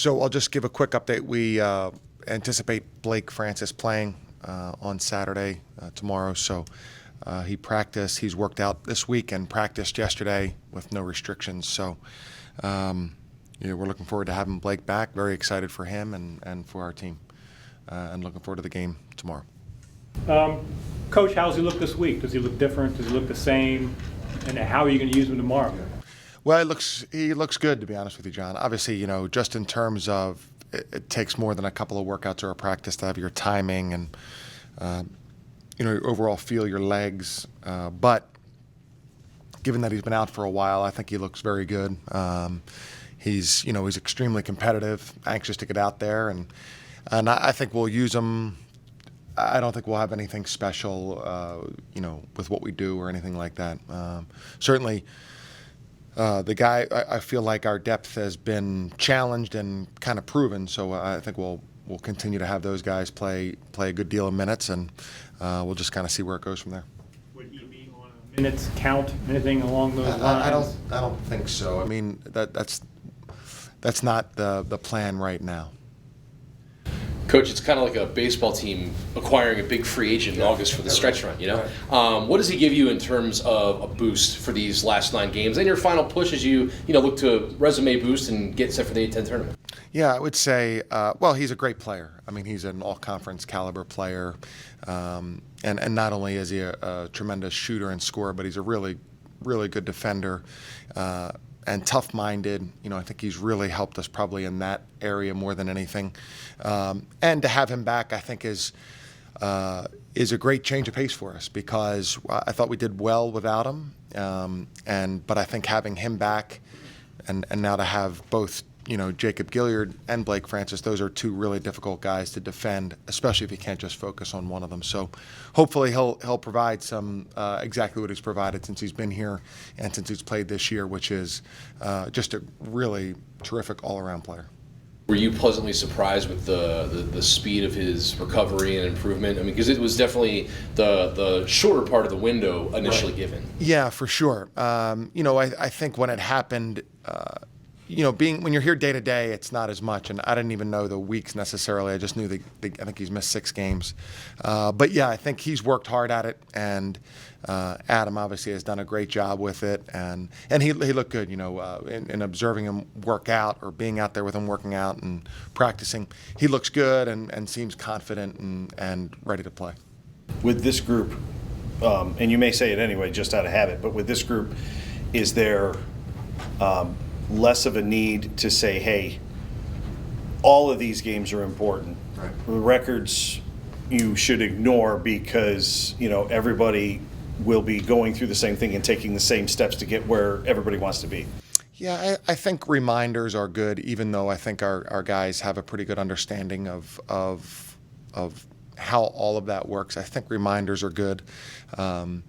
So I'll just give a quick update. We anticipate Blake Francis playing on Saturday, tomorrow. So he practiced. He's worked out this week and practiced yesterday with no restrictions. So we're looking forward to having Blake back. Very excited for him and for our team, and looking forward to the game tomorrow. Coach, how does he look this week? Does he look different? Does he look the same? And how are you going to use him tomorrow? Well, he looks good, to be honest with you, John. Obviously, just in terms of it takes more than a couple of workouts or a practice to have your timing and your overall feel your legs. But given that he's been out for a while, I think he looks very good. He's extremely competitive, anxious to get out there, and I think we'll use him. I don't think we'll have anything special, with what we do or anything like that. Certainly. The guy, I feel like our depth has been challenged and kind of proven, so I think we'll continue to have those guys play a good deal of minutes, and we'll just kind of see where it goes from there. Would he be on a minutes count, anything along those lines? I don't think so. I mean, that's not the plan right now. Coach, it's kind of like a baseball team acquiring a big free agent in August for the stretch run, Right. What does he give you in terms of a boost for these last 9 games and your final push as you look to resume boost and get set for the A-10 tournament? Yeah, I would say, he's a great player. I mean, he's an all-conference caliber player. And not only is he a tremendous shooter and scorer, but he's a really, really good defender. And tough-minded. I think he's really helped us probably in that area more than anything. And to have him back, I think is a great change of pace for us, because I thought we did well without him. But I think having him back and now to have both Jacob Gilliard and Blake Francis, those are 2 really difficult guys to defend, especially if you can't just focus on one of them. So hopefully he'll provide some exactly what he's provided since he's been here and since he's played this year, which is just a really terrific all-around player. Were you pleasantly surprised with the speed of his recovery and improvement? I mean, because it was definitely the shorter part of the window initially given. Yeah, for sure. I think when it happened, when you're here day to day, it's not as much, and I didn't even know the weeks necessarily. I just knew I think he's missed 6 games. But yeah, I think he's worked hard at it, and Adam obviously has done a great job with it, and he looked good, in observing him work out or being out there with him working out and practicing. He looks good and seems confident and ready to play. With this group, and you may say it anyway just out of habit, but with this group, is there less of a need to say, hey, all of these games are important. Right. The records you should ignore because, everybody will be going through the same thing and taking the same steps to get where everybody wants to be. Yeah, I think reminders are good, even though I think our guys have a pretty good understanding of how all of that works. I think reminders are good. And,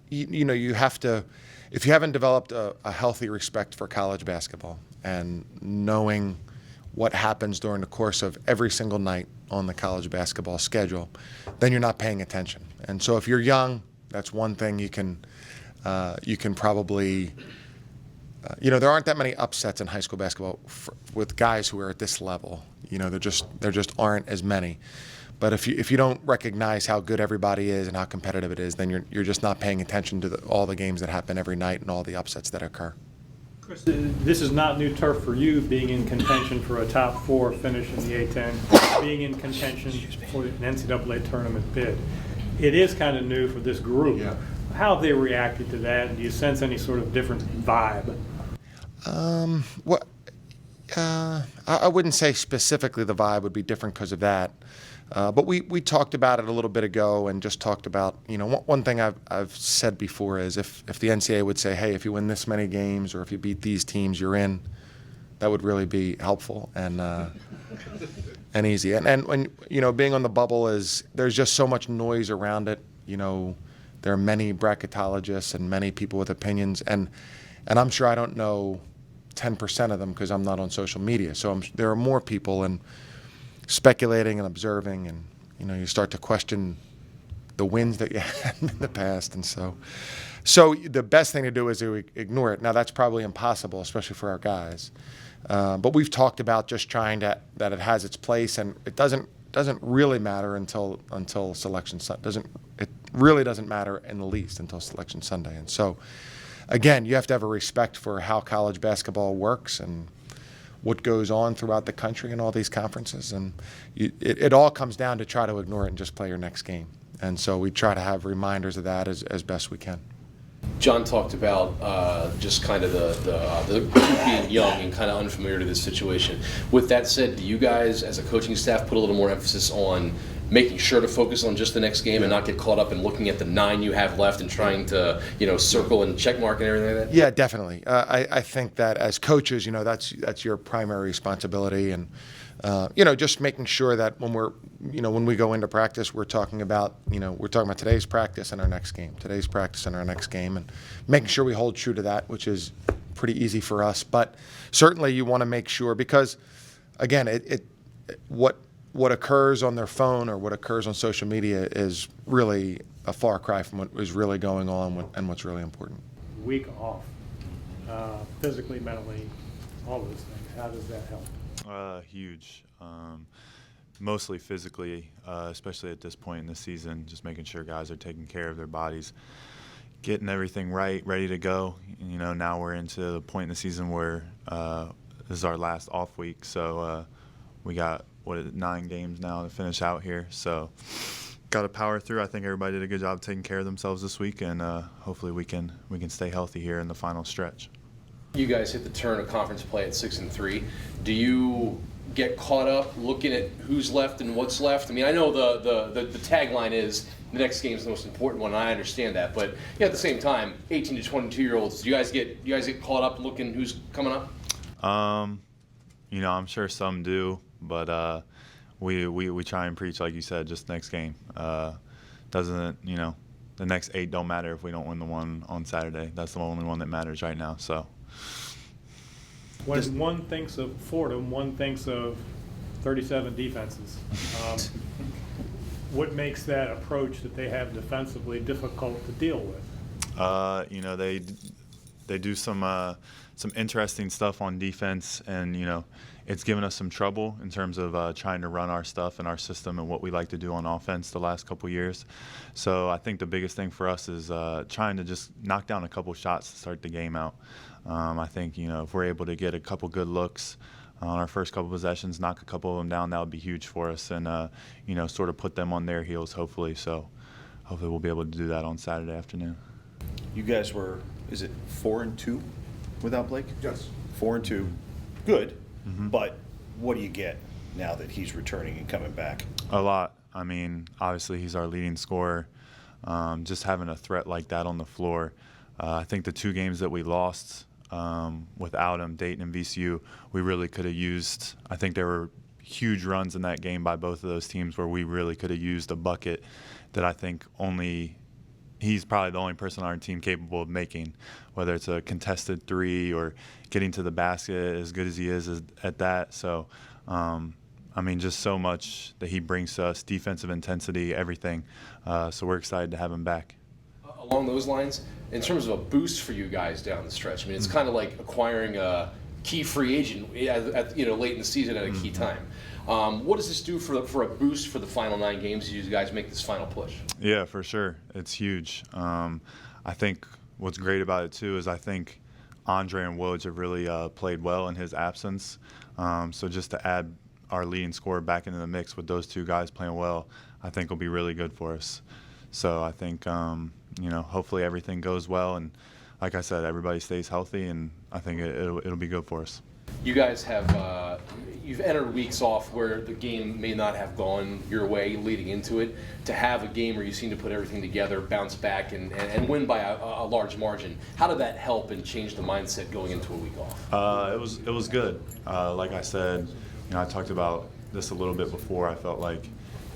you have to, if you haven't developed a healthy respect for college basketball and knowing what happens during the course of every single night on the college basketball schedule, then you're not paying attention. And so if you're young, that's one thing you can probably, there aren't that many upsets in high school basketball with guys who are at this level. There just aren't as many. But if you don't recognize how good everybody is and how competitive it is, then you're just not paying attention to all the games that happen every night and all the upsets that occur. Chris, this is not new turf for you, being in contention for a top 4 finish in the A-10, being in contention for an NCAA tournament bid. It is kind of new for this group. Yeah. How have they reacted to that? Do you sense any sort of different vibe? I wouldn't say specifically the vibe would be different because of that. But we talked about it a little bit ago and just talked about, one thing I've said before is if the NCAA would say, hey, if you win this many games or if you beat these teams, you're in, that would really be helpful and easy. And when, being on the bubble there's just so much noise around it. There are many bracketologists and many people with opinions, and I'm sure I don't know 10% of them because I'm not on social media. So there are more people and speculating and observing, and you start to question the wins that you had in the past, and so the best thing to do is to ignore it. Now that's probably impossible, especially for our guys. But we've talked about just trying that it has its place, and it doesn't really matter until Selection Sunday. It really doesn't matter in the least until Selection Sunday. And so, again, you have to have a respect for how college basketball works and what goes on throughout the country in all these conferences. And it all comes down to try to ignore it and just play your next game. And so we try to have reminders of that as best we can. John talked about just kind of the group being young and kind of unfamiliar to this situation. With that said, do you guys, as a coaching staff, put a little more emphasis on making sure to focus on just the next game and not get caught up in looking at the 9 you have left and trying to, circle and check mark and everything like that? Yeah, definitely. I think that as coaches, that's your primary responsibility, and just making sure that when we go into practice, we're talking about today's practice and our next game, and making sure we hold true to that, which is pretty easy for us. But certainly, you want to make sure, because again, what occurs on their phone or what occurs on social media is really a far cry from what is really going on and what's really important. Week off, physically, mentally, all those things. How does that help? Huge. Mostly physically, especially at this point in the season, just making sure guys are taking care of their bodies, getting everything right, ready to go. Now we're into the point in the season where this is our last off week, so we got 9 games now to finish out here. So got to power through. I think everybody did a good job taking care of themselves this week, and hopefully we can stay healthy here in the final stretch. You guys hit the turn of conference play at 6-3. Do you get caught up looking at who's left and what's left? I mean, I know the tagline is the next game is the most important one, and I understand that. But at the same time, 18 to 22-year-olds, do you guys get caught up looking who's coming up? I'm sure some do, but we try and preach, like you said, just next game. The next 8 don't matter if we don't win the one on Saturday. That's the only one that matters right now. So. When one thinks of Fordham, one thinks of 37 defenses. What makes that approach that they have defensively difficult to deal with? They do some interesting stuff on defense, and it's given us some trouble in terms of trying to run our stuff and our system and what we like to do on offense the last couple years. So I think the biggest thing for us is trying to just knock down a couple shots to start the game out. I think if we're able to get a couple good looks on our first couple possessions, knock a couple of them down, that would be huge for us, and sort of put them on their heels, hopefully. So hopefully we'll be able to do that on Saturday afternoon. You guys were, is it 4-2 without Blake? Yes. 4-2, good. Mm-hmm. But what do you get now that he's returning and coming back? A lot. I mean, obviously he's our leading scorer. Just having a threat like that on the floor. I think the 2 games that we lost without him, Dayton and VCU, we really could have used. I think there were huge runs in that game by both of those teams where we really could have used a bucket that I think he's probably the only person on our team capable of making, whether it's a contested 3 or getting to the basket as good as he is at that. So, just so much that he brings to us, defensive intensity, everything. So we're excited to have him back. Along those lines, in terms of a boost for you guys down the stretch, I mean, it's kind of like acquiring a key free agent at late in the season at a key time. What does this do for a boost for the final 9 games as you guys make this final push? Yeah, for sure. It's huge. I think what's great about it, too, is I think Andre and Woj have really played well in his absence. So just to add our leading scorer back into the mix with those 2 guys playing well, I think will be really good for us. So I think, hopefully everything goes well. And like I said, everybody stays healthy, and I think it'll be good for us. You guys have you've entered weeks off where the game may not have gone your way leading into it. To have a game where you seem to put everything together, bounce back, and win by a large margin, how did that help and change the mindset going into a week off? It was good. Like I said, I talked about this a little bit before. I felt like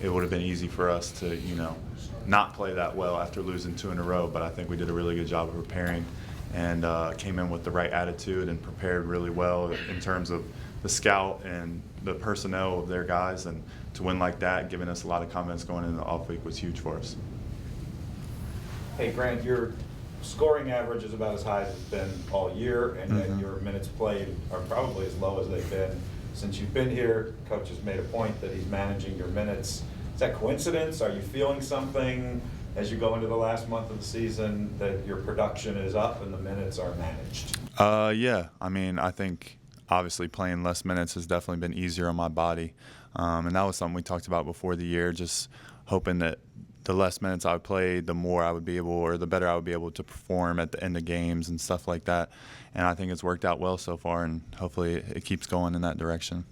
it would have been easy for us to not play that well after losing 2 in a row, but I think we did a really good job of preparing and came in with the right attitude and prepared really well in terms of the scout and the personnel of their guys, and to win like that, giving us a lot of confidence going into the off week was huge for us. Hey, Grant, you're scoring average is about as high as it's been all year, and then your minutes played are probably as low as they've been since you've been here. Coach has made a point that he's managing your minutes. Is that coincidence? Are you feeling something as you go into the last month of the season that your production is up and the minutes are managed? Yeah. I mean, I think obviously playing less minutes has definitely been easier on my body. And that was something we talked about before the year, just hoping that the less minutes I played, the more I would be able, or the better I would be able to perform at the end of games and stuff like that. And I think it's worked out well so far, and hopefully it keeps going in that direction.